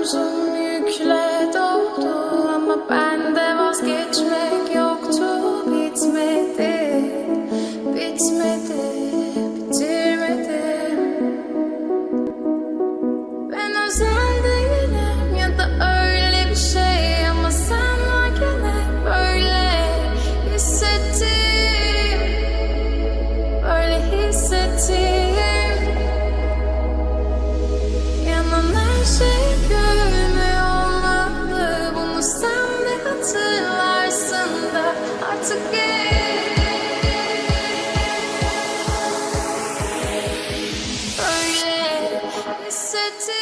Omzum yükle doldu ama bende vazgeçmek yoktu. Bitmedi, bitmedi, bitirmedim. Ben özel değilim ya da öyle bir şey ama sen varken hep böyle hissettim, böyle hissettim. Yanan her şey görünmüyor olmalı. Bunu sen de hatırlarsın da artık böyle hissettim.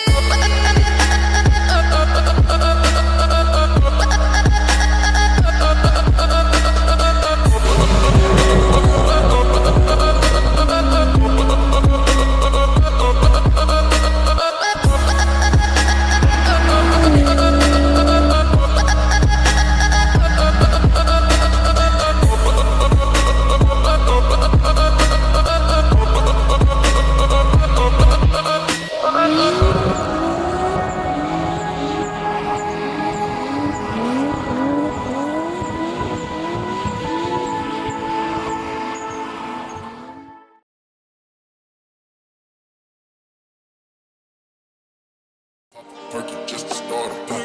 Perky just to start a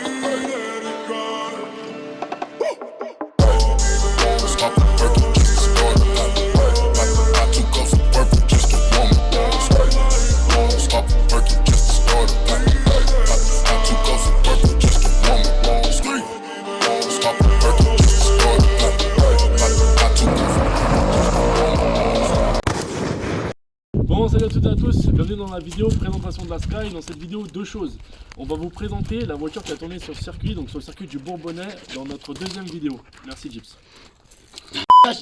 Stop the perky just to start a I took off some purple just to warm up. Stop the perky just to start a I took off some purple just to warm up. Stop the perky just to start a I took off. Bon, salut à toutes et à tous, bienvenue dans la vidéo présentation de la Sky. Dans cette vidéo, deux choses. On va vous présenter la voiture qui a tourné sur le circuit, donc sur le circuit du Bourbonnais, dans notre deuxième vidéo. Merci Gips.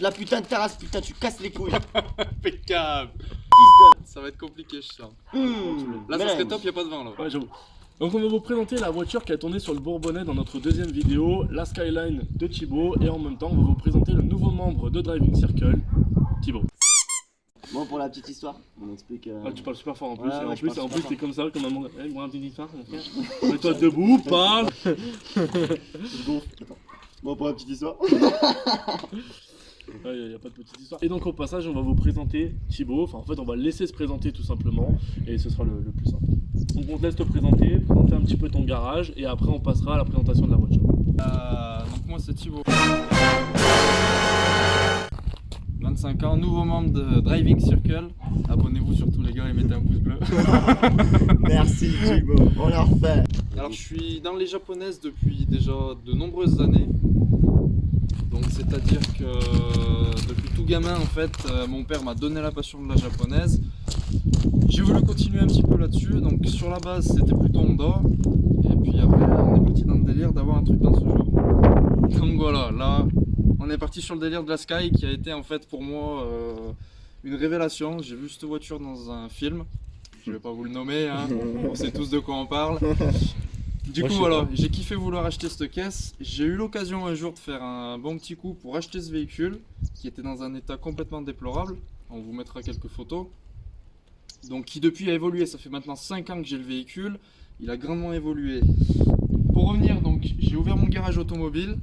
La putain de terrasse, putain, tu casses les couilles. Impeccable. Fils Ça va être compliqué, je sens. de. Là, ça serait top, y a pas de vin là. Ouais, j'avoue. Donc on va vous présenter la voiture qui a tourné sur le Bourbonnais dans notre deuxième vidéo, la Skyline de Thibaut, et en même temps on va vous présenter le nouveau membre de Driving Circle, Thibaut. Bon, pour la petite histoire, on explique. Ah, tu parles super fort en plus, Ouais, et ouais, en je plus, parle super t'es comme ça, comme un monde. Eh, moi, une petite histoire, mon frère. Mets-toi debout, parle. Bon, pour la petite histoire. Ouais, y a pas de petite histoire. Et donc au passage, on va vous présenter Thibaut. Enfin, en fait, on va le laisser se présenter tout simplement, et ce sera le plus simple. Donc on te laisse te présenter un petit peu ton garage, et après on passera à la présentation de la voiture. Donc moi c'est Thibaut. 25 ans, nouveau membre de Driving Circle. Abonnez-vous surtout les gars et mettez un pouce bleu. Merci Thibaut, on l'a refait. Alors je suis dans les japonaises depuis déjà de nombreuses années. Donc c'est-à-dire que depuis tout gamin en fait, mon père m'a donné la passion de la japonaise. J'ai voulu continuer un petit peu là-dessus, donc sur la base c'était plutôt Honda. Et puis après on est parti dans le délire d'avoir un truc dans ce genre. Donc voilà, là on est parti sur le délire de la Sky qui a été en fait pour moi une révélation. J'ai vu cette voiture dans un film, je vais pas vous le nommer, hein. On sait tous de quoi on parle. Du coup voilà, j'ai kiffé vouloir acheter cette caisse. J'ai eu l'occasion un jour de faire un bon petit coup pour acheter ce véhicule qui était dans un état complètement déplorable. On vous mettra quelques photos. Donc qui depuis a évolué, ça fait maintenant 5 ans que j'ai le véhicule. Il a grandement évolué. Pour revenir, donc j'ai ouvert mon garage automobile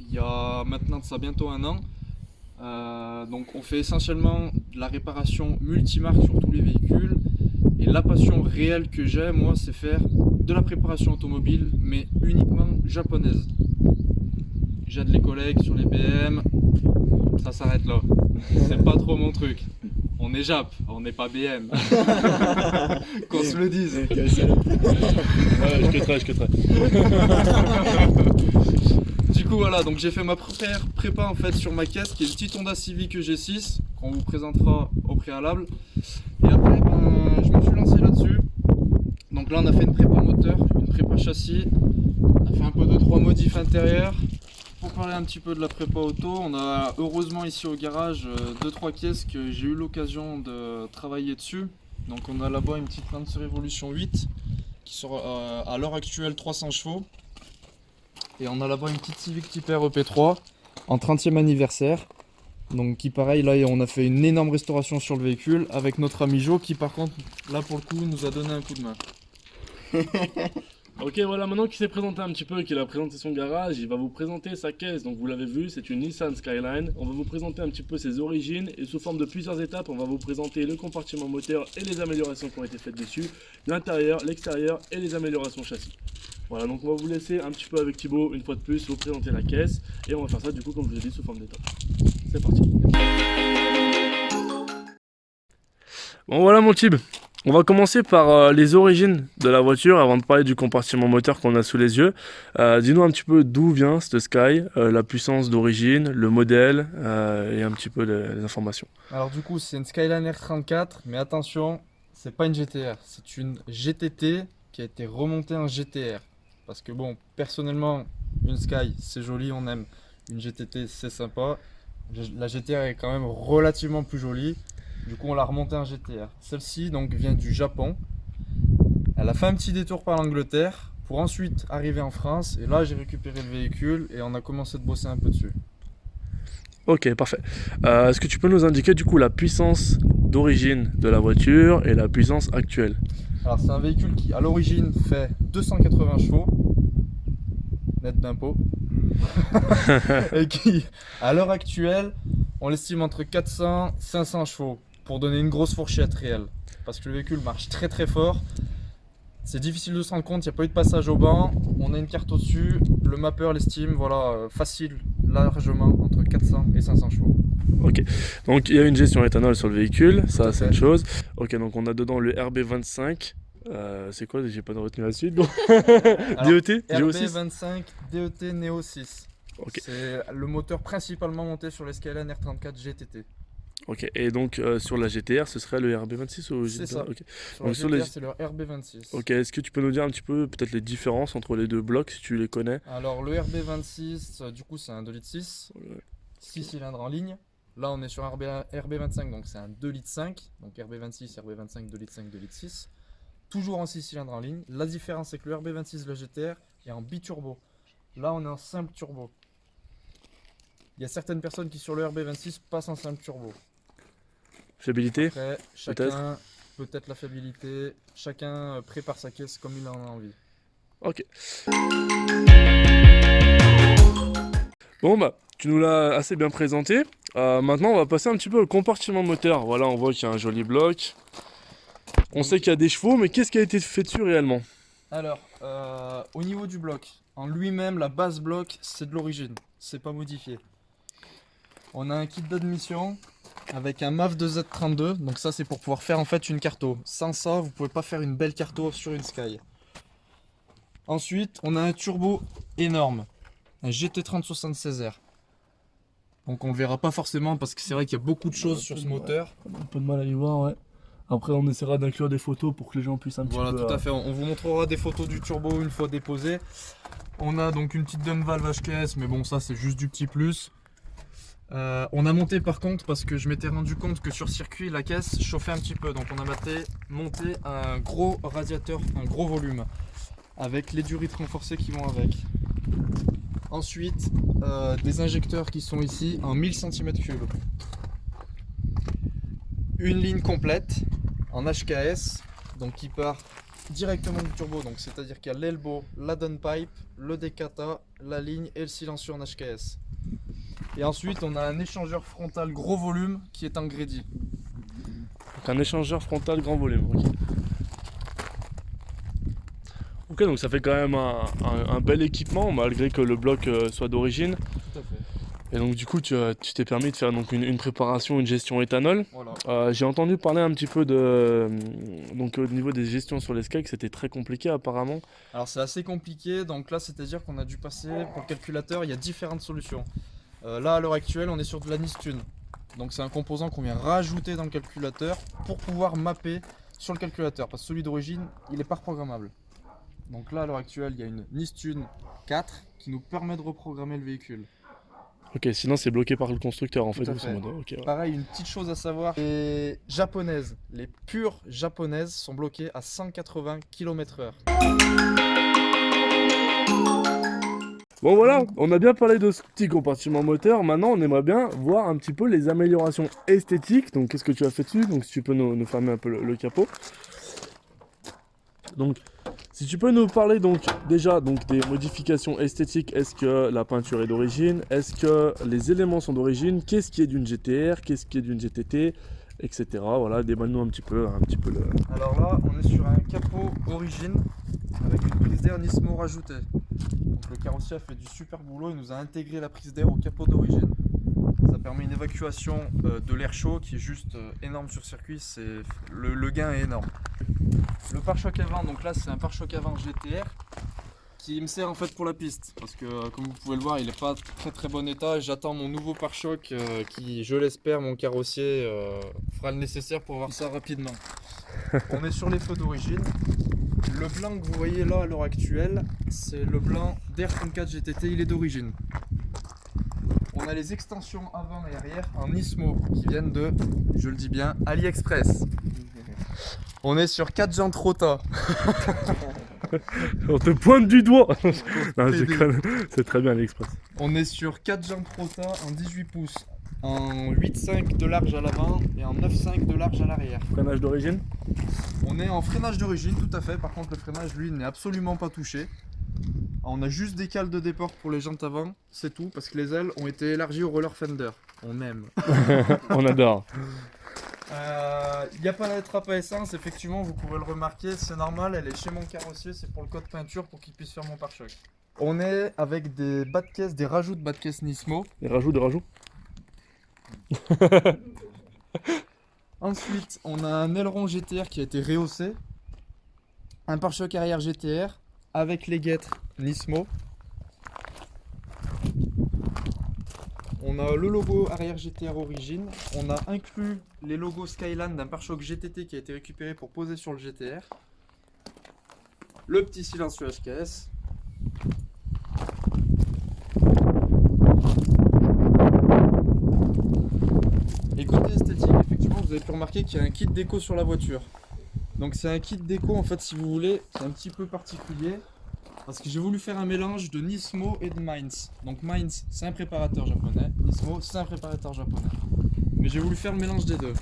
il y a maintenant de ça bientôt un an. Donc on fait essentiellement de la réparation multimarque sur tous les véhicules. Et la passion réelle que j'ai, moi, c'est faire de la préparation automobile, mais uniquement japonaise. J'aide les collègues sur les BM, ça s'arrête là. C'est pas trop mon truc. On est Jap, on n'est pas BM. Qu'on se le dise. Ouais, je quitterai. Du coup voilà, donc j'ai fait ma première prépa en fait sur ma caisse qui est une petite Honda Civic G6 qu'on vous présentera au préalable. Et après je me suis lancé là-dessus. Donc là on a fait une prépa moteur, une prépa châssis, on a fait un peu de 3 modifs intérieurs. Pour parler un petit peu de la prépa auto, on a heureusement ici au garage 2-3 caisses que j'ai eu l'occasion de travailler dessus. Donc on a là-bas une petite Lancer Evolution 8 qui sera à l'heure actuelle 300 chevaux. Et on a là-bas une petite Civic Type R EP3 en 30e anniversaire. Donc qui pareil, là on a fait une énorme restauration sur le véhicule avec notre ami Jo qui par contre là pour le coup nous a donné un coup de main. Ok, voilà, maintenant qu'il s'est présenté un petit peu, qu'il a présenté son garage, il va vous présenter sa caisse. Donc vous l'avez vu, c'est une Nissan Skyline. On va vous présenter un petit peu ses origines et sous forme de plusieurs étapes, on va vous présenter le compartiment moteur et les améliorations qui ont été faites dessus, l'intérieur, l'extérieur et les améliorations châssis. Voilà, donc on va vous laisser un petit peu avec Thibaut, une fois de plus, vous présenter la caisse et on va faire ça du coup, comme je vous ai dit, sous forme d'étapes. C'est parti. Bon voilà mon Thib, on va commencer par les origines de la voiture avant de parler du compartiment moteur qu'on a sous les yeux. Dis-nous un petit peu d'où vient cette Sky, la puissance d'origine, le modèle et un petit peu les informations. Alors du coup c'est une Skyline R34, mais attention, c'est pas une GTR, c'est une GTT qui a été remontée en GTR. Parce que bon, personnellement, une Sky c'est joli, on aime. Une GTT c'est sympa. La GTR est quand même relativement plus jolie. Du coup on l'a remontée en GTR. Celle-ci donc vient du Japon. Elle a fait un petit détour par l'Angleterre pour ensuite arriver en France. Et là j'ai récupéré le véhicule et on a commencé de bosser un peu dessus. Ok, parfait. Est-ce que tu peux nous indiquer du coup la puissance d'origine de la voiture et la puissance actuelle? Alors c'est un véhicule qui à l'origine fait 280 chevaux net d'impôts et qui à l'heure actuelle on l'estime entre 400 et 500 chevaux pour donner une grosse fourchette réelle parce que le véhicule marche très très fort. C'est difficile de se rendre compte, il n'y a pas eu de passage au banc, on a une carte au-dessus, le mapper l'estime, voilà, facile, largement entre 400 et 500 chevaux. Ok, donc il y a une gestion éthanol sur le véhicule, Tout ça à c'est fait. une chose. Ok, donc on a dedans le RB25. C'est quoi? J'ai pas de retenue là-dessus. Donc... Alors, DET Géo 6. RB25 DET Neo 6. Ok. C'est le moteur principalement monté sur les Skyline R34 GTT. Ok, et donc sur la GTR, ce serait le RB26 ou C'est ça. Ok. Sur Donc, la sur GTR, les- c'est le RB26. Ok, est-ce que tu peux nous dire un petit peu peut-être les différences entre les deux blocs si tu les connais? Alors le RB26, du coup c'est un 2,6 litres, 6 cylindres en ligne. Là on est sur un RB25, donc c'est un 2,5 litres. Donc RB26, RB25, 2,5 litres, 2,6 litres. Toujours en 6 cylindres en ligne. La différence c'est que le RB26 de la GTR est en biturbo. Là on est en simple turbo. Il y a certaines personnes qui sur le RB26 passent en simple turbo. Fiabilité? Après, chacun, peut-être la fiabilité, chacun prépare sa caisse comme il en a envie. Ok. Bon bah, tu nous l'as assez bien présenté. Maintenant, on va passer un petit peu au compartiment moteur. Voilà, on voit qu'il y a un joli bloc. On sait qu'il y a des chevaux, mais qu'est-ce qui a été fait dessus réellement? Alors, au niveau du bloc, en lui-même, la base bloc, c'est de l'origine, c'est pas modifié. On a un kit d'admission avec un MAF de Z32, donc ça c'est pour pouvoir faire en fait une carto. Sans ça, vous pouvez pas faire une belle carto sur une Sky. Ensuite, on a un turbo énorme, un GT3076R. Donc on le verra pas forcément parce que c'est vrai qu'il y a beaucoup de choses sur ce moteur. Un peu de mal à y voir, ouais. Après, on essaiera d'inclure des photos pour que les gens puissent un petit Voilà, peu... tout à fait. On vous montrera des photos du turbo une fois déposé. On a donc une petite dump valve HKS, mais bon, ça c'est juste du petit plus. On a monté par contre parce que je m'étais rendu compte que sur circuit la caisse chauffait un petit peu, donc on a monté un gros radiateur, un gros volume avec les durites renforcées qui vont avec. Ensuite des injecteurs qui sont ici en 1000 cm3. Une ligne complète en HKS, donc qui part directement du turbo, donc c'est-à-dire qu'il y a l'elbow, la downpipe, le decata, la ligne et le silencieux en HKS. Et ensuite on a un échangeur frontal gros volume qui est en Grady. Donc un échangeur frontal grand volume. Ok. Ok, donc ça fait quand même un bel équipement malgré que le bloc soit d'origine. Tout à fait. Et donc du coup tu t'es permis de faire donc une préparation, une gestion éthanol. Voilà. J'ai entendu parler un petit peu de donc au niveau des gestions sur les Sky que c'était très compliqué apparemment. Alors c'est assez compliqué, donc là c'est-à-dire qu'on a dû passer pour le calculateur, il y a différentes solutions. Là à l'heure actuelle on est sur de la Nistune, donc c'est un composant qu'on vient rajouter dans le calculateur pour pouvoir mapper sur le calculateur, parce que celui d'origine il n'est pas reprogrammable. Donc là à l'heure actuelle il y a une Nistune 4 qui nous permet de reprogrammer le véhicule. Ok, sinon c'est bloqué par le constructeur en Tout fait. à grosso fait. modo. Ok, ouais. Pareil, une petite chose à savoir, les japonaises, les pures japonaises sont bloquées à 180 km/h. Bon voilà, on a bien parlé de ce petit compartiment moteur. Maintenant on aimerait bien voir un petit peu les améliorations esthétiques. Donc qu'est-ce que tu as fait dessus? Donc si tu peux nous fermer un peu le capot. Donc Si tu peux nous parler donc déjà donc des modifications esthétiques, est-ce que la peinture est d'origine? Est-ce que les éléments sont d'origine? Qu'est-ce qui est d'une GTR? Qu'est-ce qui est d'une GTT? Etc. Voilà, déballe-nous un petit peu le... Alors là, on est sur un capot origine avec une prise d'air Nismo rajoutée. Donc le carrossier a fait du super boulot, il nous a intégré la prise d'air au capot d'origine. Ça permet une évacuation de l'air chaud qui est juste énorme sur circuit, le gain est énorme. Le pare-choc avant, donc là c'est un pare-choc avant GTR qui me sert en fait pour la piste parce que comme vous pouvez le voir il n'est pas très bon état. J'attends mon nouveau pare-choc qui, je l'espère, mon carrossier fera le nécessaire pour avoir ça rapidement. On est sur les feux d'origine. Le blanc que vous voyez là à l'heure actuelle, c'est le blanc d'R34 GTT, il est d'origine. On a les extensions avant et arrière en Nismo qui viennent de, je le dis bien, AliExpress. On est sur 4 jantes Rota. On te pointe du doigt. Non, je déconne. C'est très bien l'Express. On est sur 4 jantes Rota en 18 pouces, en 8,5 de large à l'avant et en 9,5 de large à l'arrière. Freinage d'origine? On est en freinage d'origine, tout à fait. Par contre, le freinage, lui, n'est absolument pas touché. On a juste des cales de déport pour les jantes avant, c'est tout, parce que les ailes ont été élargies au roller fender. On aime. On adore. Il n'y a pas la trappe à essence, effectivement, vous pouvez le remarquer, c'est normal, elle est chez mon carrossier, c'est pour le code peinture pour qu'il puisse faire mon pare-choc. On est avec des bas de caisse, des rajouts de bas de caisse Nismo. Des rajouts? Ensuite, on a un aileron GTR qui a été rehaussé, un pare-choc arrière GTR avec les guêtres Nismo. On a le logo arrière GTR origine. On a inclus les logos Skyline d'un pare-choc GTT qui a été récupéré pour poser sur le GTR. Le petit silencieux HKS. Et côté esthétique, effectivement, vous avez pu remarquer qu'il y a un kit déco sur la voiture. Donc c'est un kit déco, en fait, si vous voulez, c'est un petit peu particulier. Parce que j'ai voulu faire un mélange de Nismo et de Mainz. Donc Mainz, c'est un préparateur japonais. Nismo, c'est un préparateur japonais. Mais j'ai voulu faire le mélange des deux.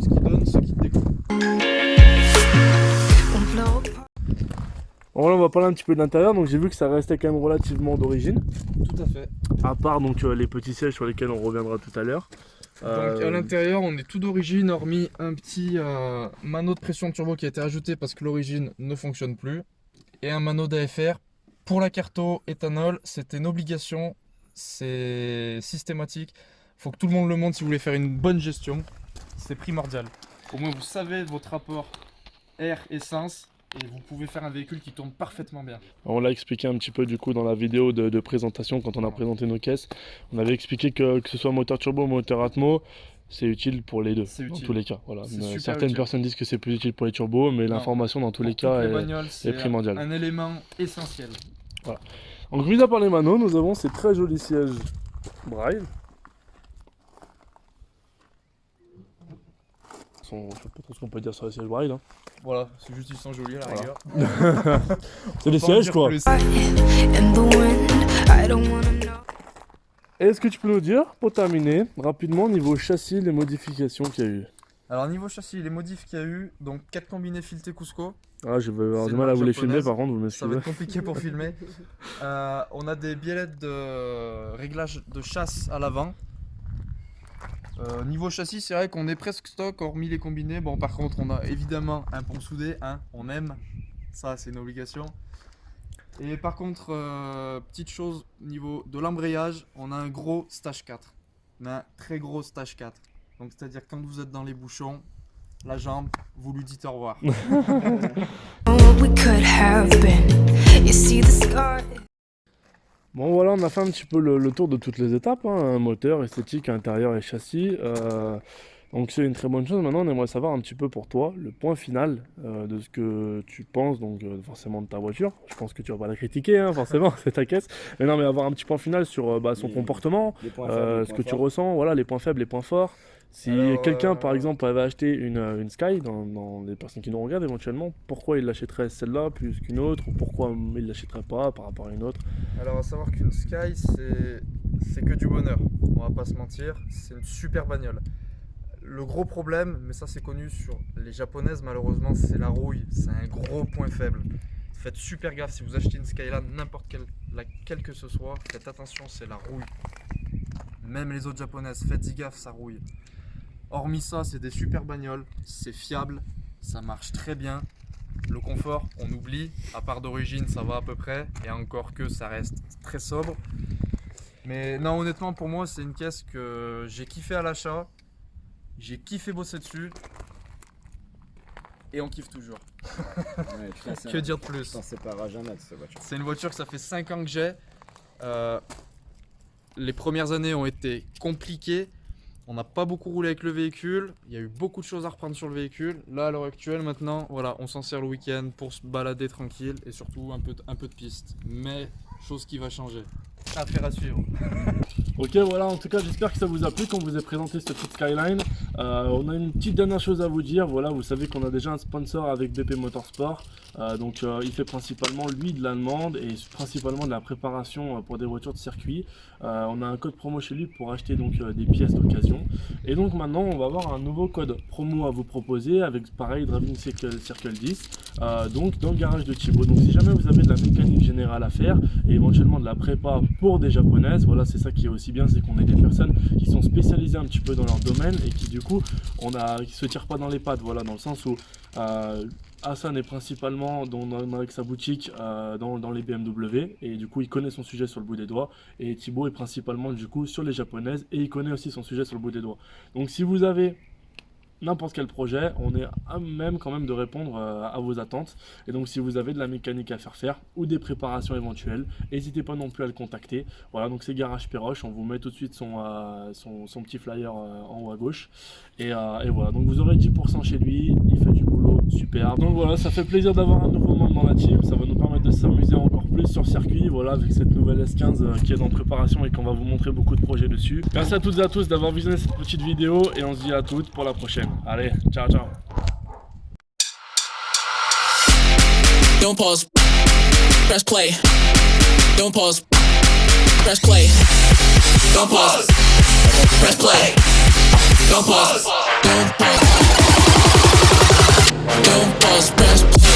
Ce qui donne ce kit déco. Voilà, on va parler un petit peu de l'intérieur. Donc j'ai vu que ça restait quand même relativement d'origine. Tout à fait. À part donc les petits sièges sur lesquels on reviendra tout à l'heure. Donc à l'intérieur, on est tout d'origine, hormis un petit mano de pression turbo qui a été ajouté parce que l'origine ne fonctionne plus. Et un mano d'AFR. Pour la carto éthanol, c'était une obligation, c'est systématique. Il faut que tout le monde le monte si vous voulez faire une bonne gestion. C'est primordial. Au moins vous savez votre rapport air-essence et vous pouvez faire un véhicule qui tourne parfaitement bien. On l'a expliqué un petit peu du coup dans la vidéo de présentation quand on a présenté nos caisses. On avait expliqué que ce soit moteur turbo ou moteur Atmo, c'est utile pour les deux, dans tous les cas. Voilà. Certaines personnes disent que c'est plus utile pour les turbos, mais l'information dans tous les cas est primordiale. Un élément essentiel. Voilà. Donc, mis à part les manos, nous avons ces très jolis sièges Braille. Je ne sais pas trop ce qu'on peut dire sur les sièges Braille. Hein. Voilà, c'est juste ils sont jolis à la rigueur. C'est des sièges quoi. In the wind, I don't wanna know. Est-ce que tu peux nous dire, pour terminer, rapidement, niveau châssis, les modifications qu'il y a eu? Alors niveau châssis, les modifs qu'il y a eu, donc 4 combinés filetés Cusco. Ah, je vais avoir C'est du mal à une vous les japonaise. filmer par contre, vous Ça va m'excusez. être compliqué pour filmer. On a des biellettes de réglage de chasse à l'avant. Niveau châssis, c'est vrai qu'on est presque stock, hormis les combinés. Bon, par contre, on a évidemment un pont soudé, hein, on aime. Ça, c'est une obligation. Et par contre, petite chose, au niveau de l'embrayage, on a un gros stage 4. On a un très gros stage 4. Donc, c'est-à-dire quand vous êtes dans les bouchons, la jambe, vous lui dites au revoir. What we could have been. You see the sky. Bon voilà, on a fait un petit peu le tour de toutes les étapes, hein, moteur, esthétique, intérieur et châssis. Donc c'est une très bonne chose. Maintenant, on aimerait savoir un petit peu pour toi le point final de ce que tu penses, donc forcément de ta voiture. Je pense que tu vas pas la critiquer, hein, forcément, c'est ta caisse. Mais non, mais avoir un petit point final sur son comportement, Les points faibles, les ce points que tu forts. ressens, voilà, les points faibles, les points forts. Si Alors, quelqu'un, par exemple, avait acheté une Sky, dans les personnes qui nous regardent éventuellement, pourquoi il l'achèterait celle-là plus qu'une autre, ou pourquoi il l'achèterait pas par rapport à une autre? Alors à savoir qu'une Sky c'est que du bonheur, on va pas se mentir, c'est une super bagnole. Le gros problème, mais ça c'est connu sur les japonaises malheureusement, c'est la rouille, c'est un gros point faible. Faites super gaffe si vous achetez une Skyline, n'importe laquelle que ce soit, faites attention, c'est la rouille. Même les autres japonaises, faites-y gaffe, ça rouille. Hormis ça, c'est des super bagnoles, c'est fiable, ça marche très bien. Le confort, on oublie, à part d'origine, ça va à peu près, et encore que ça reste très sobre. Mais non, honnêtement, pour moi, c'est une caisse que j'ai kiffé à l'achat, j'ai kiffé bosser dessus, et on kiffe toujours. Ouais, putain, Que dire de plus? Ça s'en séparera jamais de cette voiture. C'est une voiture que ça fait 5 ans que j'ai. Les premières années ont été compliquées. On n'a pas beaucoup roulé avec le véhicule. Il y a eu beaucoup de choses à reprendre sur le véhicule. Là, à l'heure actuelle, maintenant, voilà, on s'en sert le week-end pour se balader tranquille et surtout un peu de piste. Mais chose qui va changer. Affaire à suivre. Ok, voilà, en tout cas j'espère que ça vous a plu quand on vous a présenté cette petite Skyline. On a une petite dernière chose à vous dire, voilà, vous savez qu'on a déjà un sponsor avec BP Motorsport. Donc il fait principalement lui de l'allemande et principalement de la préparation pour des voitures de circuit. On a un code promo chez lui pour acheter donc des pièces d'occasion. Et donc maintenant on va avoir un nouveau code promo à vous proposer avec pareil Driving Circle 10 donc dans le garage de Thibaut. Donc si jamais vous avez de la mécanique générale à faire et éventuellement de la prépa pour des japonaises, voilà, c'est ça qui est aussi bien, c'est qu'on est des personnes qui sont spécialisées un petit peu dans leur domaine et qui du coup qui se tirent pas dans les pattes, voilà, dans le sens où Hassan est principalement avec sa boutique dans les BMW et du coup il connaît son sujet sur le bout des doigts, et Thibaut est principalement du coup sur les japonaises et il connaît aussi son sujet sur le bout des doigts. Donc si vous avez n'importe quel projet, on est à même quand même de répondre à vos attentes. Et donc si vous avez de la mécanique à faire ou des préparations éventuelles, n'hésitez pas non plus à le contacter. Voilà, donc c'est Garage Perroche, on vous met tout de suite son petit flyer en haut à gauche. Et voilà, donc vous aurez 10% chez lui, il fait du boulot super. Donc voilà, ça fait plaisir d'avoir un nouveau membre dans la team, ça va nous permettre de s'amuser encore plus sur circuit, voilà, avec cette nouvelle S15 qui est en préparation et qu'on va vous montrer beaucoup de projets dessus. Merci à toutes et à tous d'avoir visionné cette petite vidéo et on se dit à toutes pour la prochaine. Allez, ciao ciao. Don't pause. Press play. Don't pause. Press play. Don't pause. Press play. Don't pause. Don't pause. Don't pause. Press play.